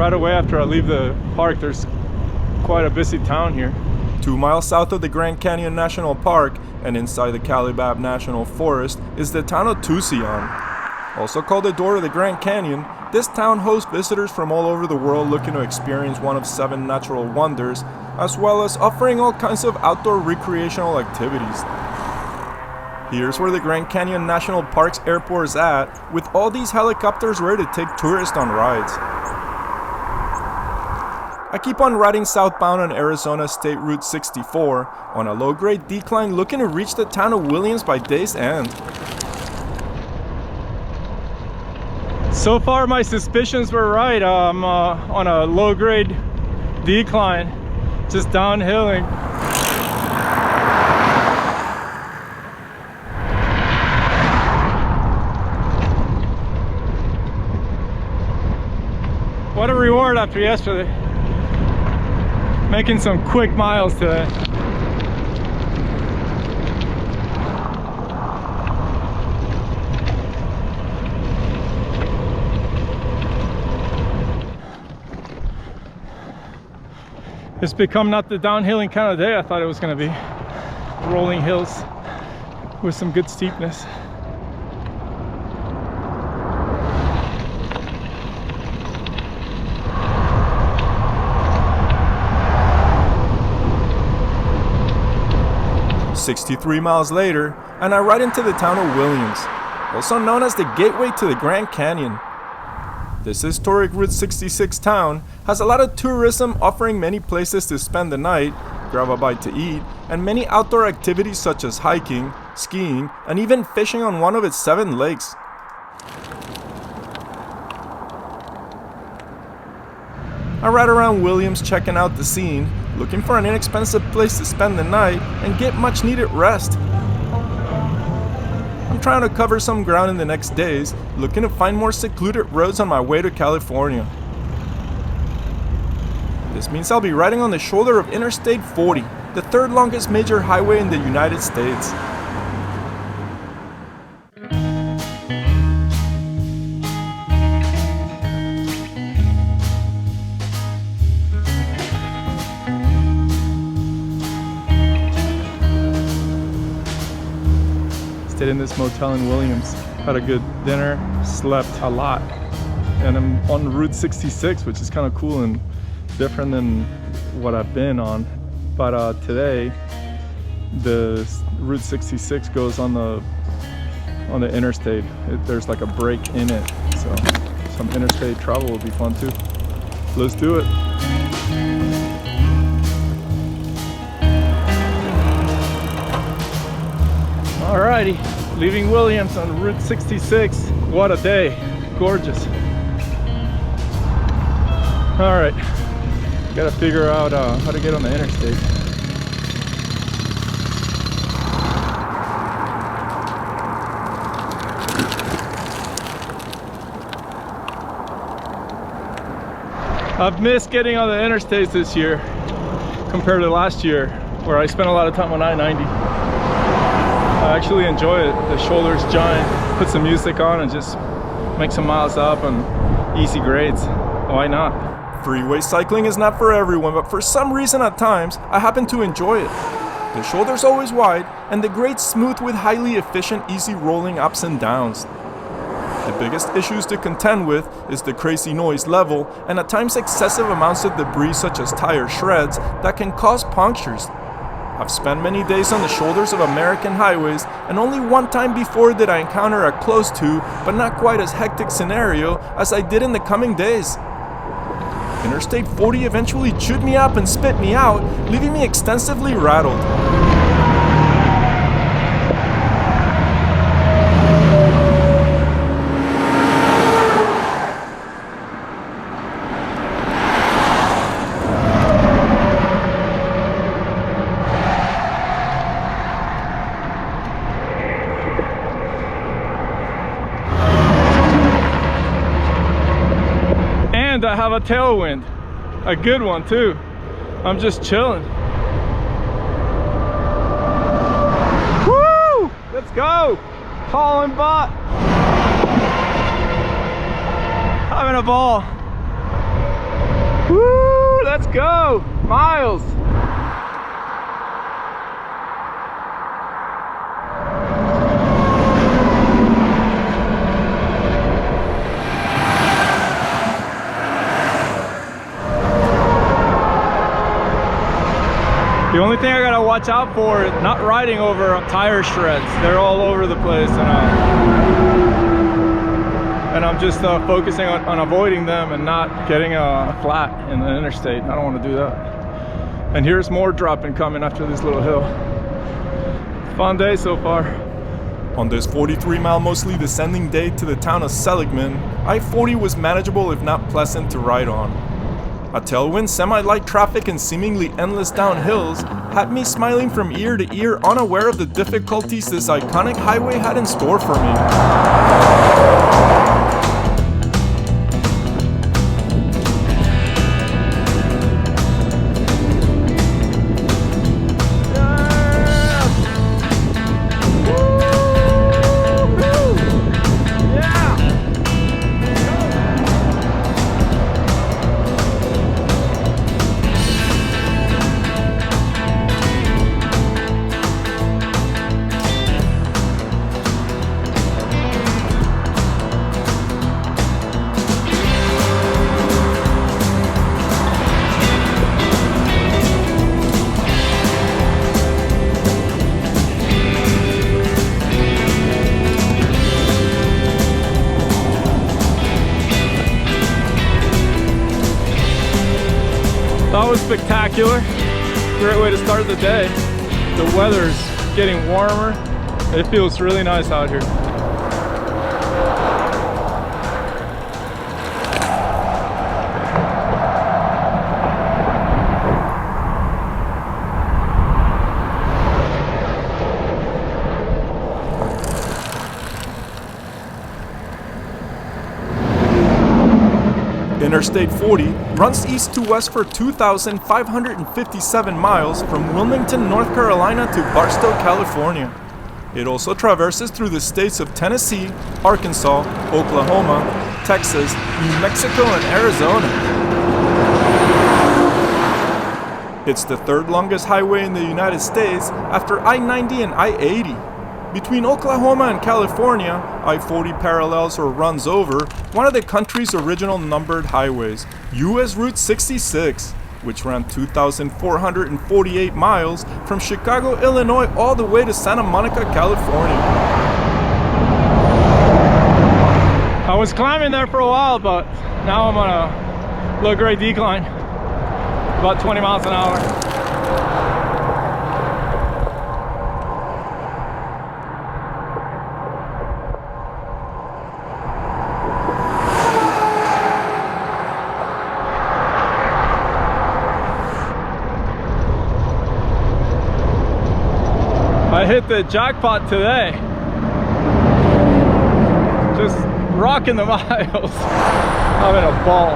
right away after I leave the park. There's quite a busy town here. 2 miles south of the Grand Canyon National Park and inside the Calibab National Forest is the town of Tucson. Also called the door of the Grand Canyon, this town hosts visitors from all over the world looking to experience one of 7 natural wonders, as well as offering all kinds of outdoor recreational activities. Here's where the Grand Canyon National Park's airport is at, with all these helicopters ready to take tourists on rides. I keep on riding southbound on Arizona State Route 64 on a low-grade decline looking to reach the town of Williams by day's end. So far my suspicions were right. I'm on a low-grade decline, just downhilling. What a reward after yesterday. Making some quick miles today. It's become not the downhilling kind of day I thought it was going to be. Rolling hills with some good steepness. "63 miles later, and I ride into the town of Williams, also known as the gateway to the Grand Canyon. This historic Route 66 town has a lot of tourism, offering many places to spend the night, grab a bite to eat, and many outdoor activities such as hiking, skiing, and even fishing on one of its 7 lakes. I ride around Williams checking out the scene, looking for an inexpensive place to spend the night and get much needed rest. I'm trying to cover some ground in the next days, looking to find more secluded roads on my way to California. This means I'll be riding on the shoulder of Interstate 40, the 3rd longest major highway in the United States. Stayed in this motel in Williams, had a good dinner, slept a lot, and I'm on Route 66, which is kind of cool and different than what I've been on. But today, the Route 66 goes on the interstate. There's like a break in it, so some interstate travel will be fun too. Let's do it. Alrighty, leaving Williams on Route 66. What a day, gorgeous. Alright, gotta figure out how to get on the interstate. I've missed getting on the interstates this year compared to last year, where I spent a lot of time on I-90. I actually enjoy it. The shoulder's giant. Put some music on and just make some miles up and easy grades. Why not? Freeway cycling is not for everyone, but for some reason at times, I happen to enjoy it. The shoulder's always wide, and the grade's smooth with highly efficient, easy rolling ups and downs. The biggest issues to contend with is the crazy noise level, and at times excessive amounts of debris such as tire shreds that can cause punctures. I've spent many days on the shoulders of American highways, and only one time before did I encounter a close to, but not quite as hectic scenario as I did in the coming days. Interstate 40 eventually chewed me up and spit me out, leaving me extensively rattled. I have a tailwind, a good one too. I'm just chilling. Woo! Let's go! Hauling butt! Having a ball. let's go! Miles! The only thing I gotta watch out for is not riding over tire shreds. They're all over the place, and I'm just focusing on avoiding them and not getting a flat in the interstate. I don't want to do that. And here's more dropping coming after this little hill. Fun day so far. On this 43-mile mostly descending day to the town of Seligman, I-40 was manageable if not pleasant to ride on. A tailwind, semi-light traffic, and seemingly endless downhills had me smiling from ear to ear, unaware of the difficulties this iconic highway had in store for me. That was spectacular. Great way to start the day. The weather's getting warmer. It feels really nice out here. Interstate 40 runs east to west for 2,557 miles from Wilmington, North Carolina to Barstow, California. It also traverses through the states of Tennessee, Arkansas, Oklahoma, Texas, New Mexico, and Arizona. It's the third longest highway in the United States after I-90 and I-80. Between Oklahoma and California, I-40 parallels or runs over one of the country's original numbered highways, US Route 66, which ran 2,448 miles from Chicago, Illinois, all the way to Santa Monica, California. I was climbing there for a while, but now I'm on a low-grade decline, about 20 miles an hour. I hit the jackpot today. Just rocking the miles. Having a ball.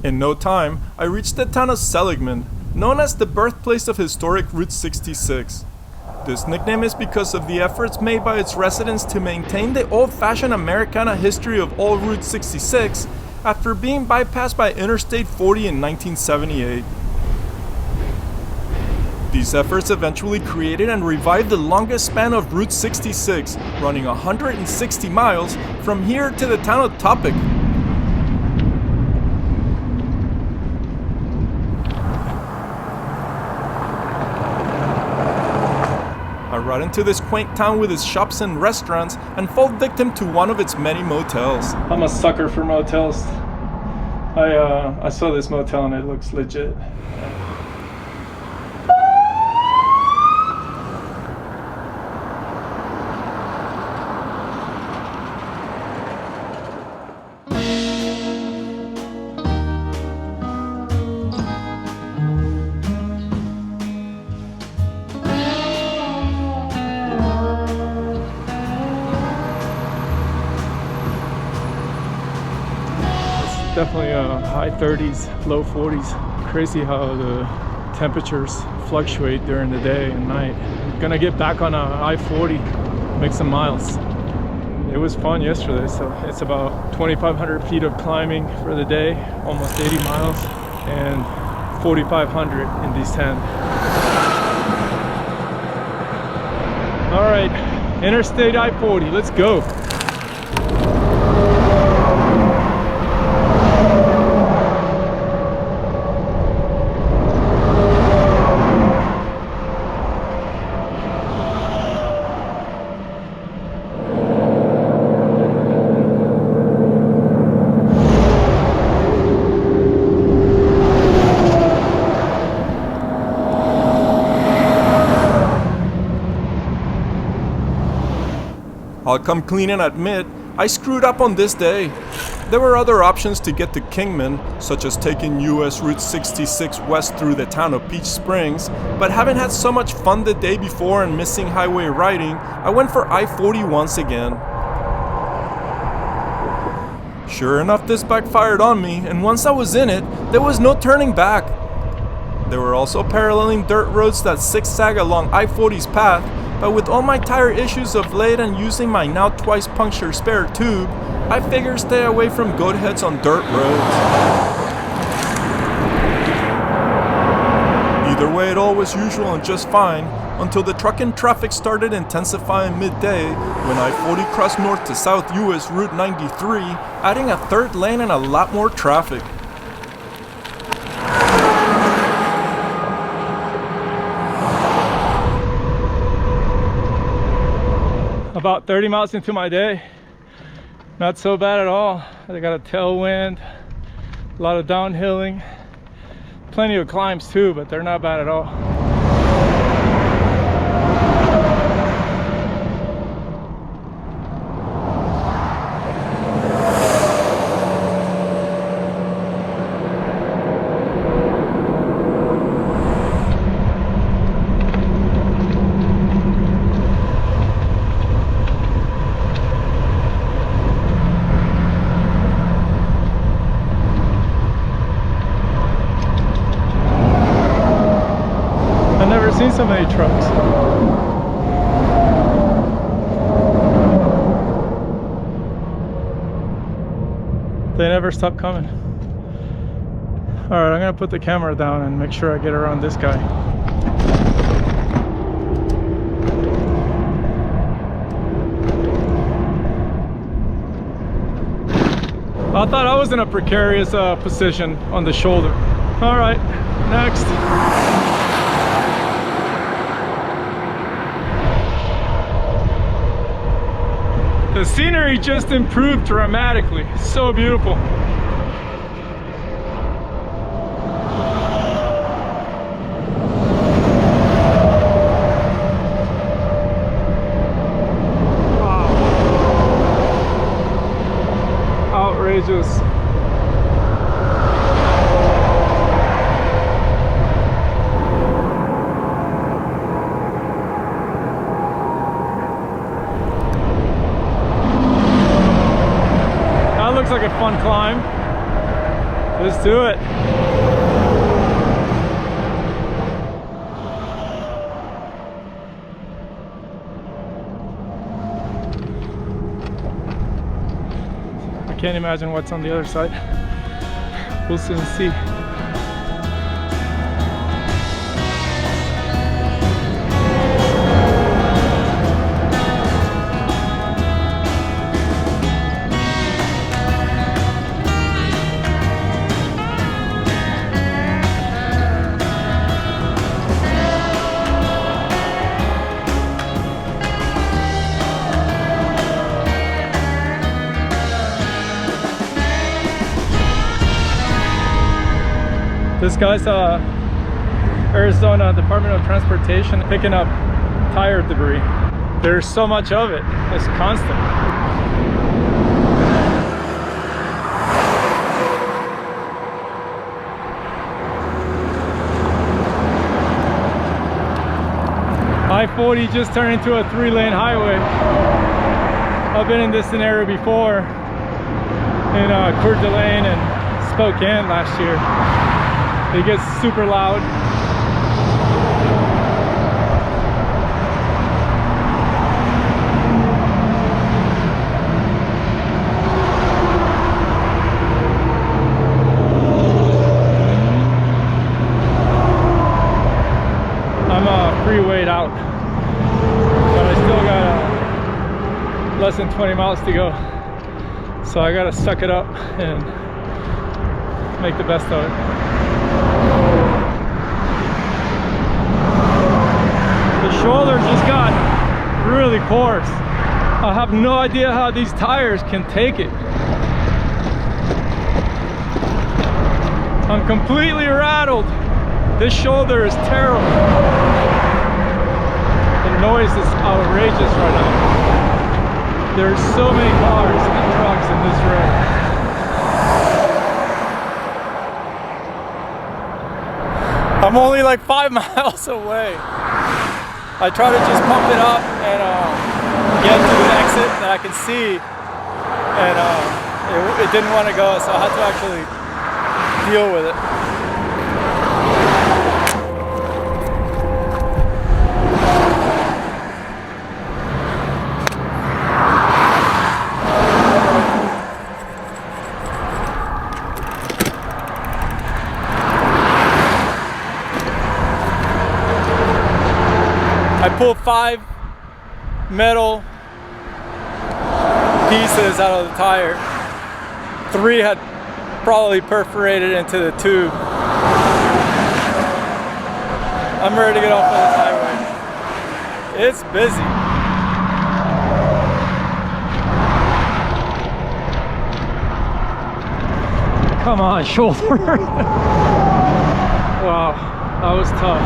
In no time, I reached the town of Seligman, known as the birthplace of historic Route 66. This nickname is because of the efforts made by its residents to maintain the old-fashioned Americana history of old Route 66 after being bypassed by Interstate 40 in 1978. These efforts eventually created and revived the longest span of Route 66, running 160 miles from here to the town of Topic. I ride into this quaint town with its shops and restaurants and fall victim to one of its many motels. I'm a sucker for motels. I saw this motel and it looks legit. definitely high 30s, low 40s. Crazy how the temperatures fluctuate during the day and night. I'm gonna get back on a I-40, make some miles. It was fun yesterday, so it's about 2,500 feet of climbing for the day, almost 80 miles, and 4,500 in descent. All right, Interstate I-40, let's go. I'll come clean and admit, I screwed up on this day. There were other options to get to Kingman, such as taking US Route 66 west through the town of Peach Springs, but having had so much fun the day before and missing highway riding, I went for I-40 once again. Sure enough, this backfired on me, and once I was in it, there was no turning back. There were also paralleling dirt roads that zigzag along I-40's path, but with all my tire issues of late and using my now twice punctured spare tube, I figured stay away from goat heads on dirt roads. Either way, it all was usual and just fine, until the trucking traffic started intensifying midday when I-40 crossed north to south US Route 93, adding a third lane and a lot more traffic. About 30 miles into my day, not so bad at all. I got a tailwind, a lot of downhilling, plenty of climbs too, but they're not bad at all. Seen so many trucks. They never stop coming. All right, I'm gonna put the camera down and make sure I get around this guy. I thought I was in a precarious position on the shoulder. All right, next. The scenery just improved dramatically. It's so beautiful. Wow. Outrageous. Looks like a fun climb. Let's do it. I can't imagine what's on the other side. We'll soon see. This guy's Arizona Department of Transportation picking up tire debris. There's so much of it. It's constant. I-40 just turned into a 3-lane highway. I've been in this scenario before in Coeur d'Alene and Spokane last year. It gets super loud. I'm freewayed out, but I still got less than 20 miles to go. So I gotta suck it up and make the best of it. The shoulder just got really coarse. I have no idea how these tires can take it. I'm completely rattled. This shoulder is terrible. The noise is outrageous right now. There's so many cars and trucks in this road. I'm only like 5 miles away. I try to just pump it up and get to the exit that I can see, and it didn't want to go, so I had to actually deal with it. I pulled 5 metal pieces out of the tire. 3 had probably perforated into the tube. I'm ready to get off of this highway. It's busy. Come on, shoulder. Wow, that was tough.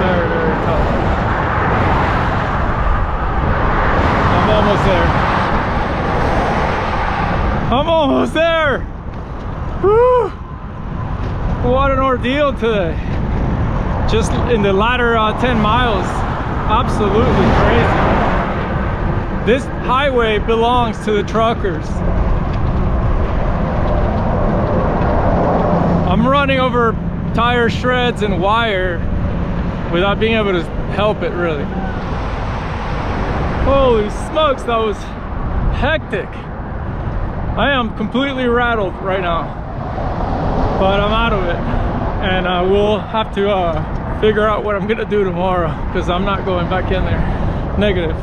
Very, very tough. I'm almost there. I'm almost there! Woo! What an ordeal today. Just in the latter 10 miles. Absolutely crazy. This highway belongs to the truckers. I'm running over tire shreds and wire without being able to help it, really. Holy smokes, that was hectic. I am completely rattled right now, but I'm out of it, and we'll have to figure out what I'm gonna do tomorrow, because I'm not going back in there. Negative.